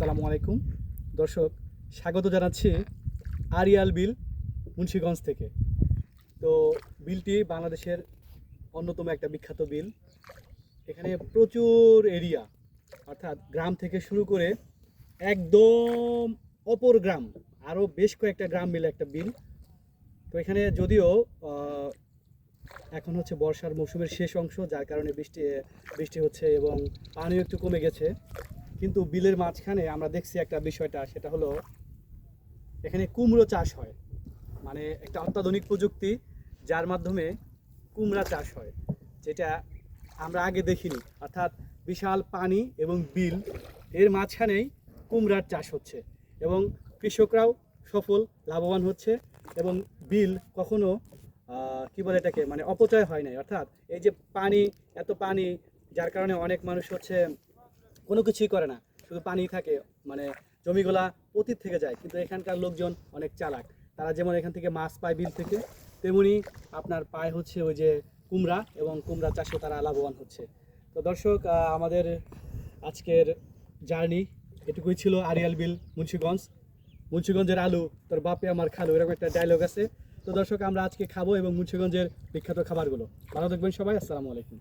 আসসালামু আলাইকুম দর্শক, স্বাগত জানাচ্ছি আরিয়াল বিল মুন্সিগঞ্জ থেকে। তো বিলটি বাংলাদেশের অন্যতম একটা বিখ্যাত বিল। এখানে প্রচুর এরিয়া, অর্থাৎ গ্রাম থেকে শুরু করে একদম অপর গ্রাম, আরও বেশ কয়েকটা গ্রাম মিলে একটা বিল। তো এখানে যদিও এখন হচ্ছে বর্ষার মৌসুমের শেষ অংশ, যার কারণে বৃষ্টি হচ্ছে এবং পানিও একটু কমে গেছে, কিন্তু বিলের মাঝখানে আমরা দেখছি একটা বিষয়টা, সেটা হলো এখানে কুমড়ো চাষ হয়। মানে একটা অত্যাধুনিক প্রযুক্তি, যার মাধ্যমে কুমড়া চাষ হয়, যেটা আমরা আগে দেখিনি। অর্থাৎ বিশাল পানি এবং বিল, এর মাঝখানেই কুমড়ার চাষ হচ্ছে এবং কৃষকরাও সফল লাভবান হচ্ছে। এবং বিল কখনো কি বলে এটাকে, মানে অপচয় হয় নাই। অর্থাৎ এই যে পানি, এত পানি, যার কারণে অনেক মানুষ হচ্ছে কোনো কিছুই করে না, শুধু পানি থাকে, মানে জমিগুলা অতীত থেকে যায়। কিন্তু এখানকার লোকজন অনেক চালাক, তারা যেমন এখান থেকে মাছ পায় বিল থেকে, তেমনি আপনার পায় হচ্ছে ওই যে কুমড়া, এবং কুমড়া চাষে তারা লাভবান হচ্ছে। তো দর্শক, আমাদের আজকের জার্নি এটুকুই ছিল। আরিয়াল বিল মুন্সিগঞ্জ, মুন্সিগঞ্জের আলু তোর বাপে আমার খালু, এরকম একটা ডায়লগ আছে। তো দর্শক, আমরা আজকে খাবো এবং মুন্সিগঞ্জের বিখ্যাত খাবারগুলো। ভালো থাকবেন সবাই, আসসালামু আলাইকুম।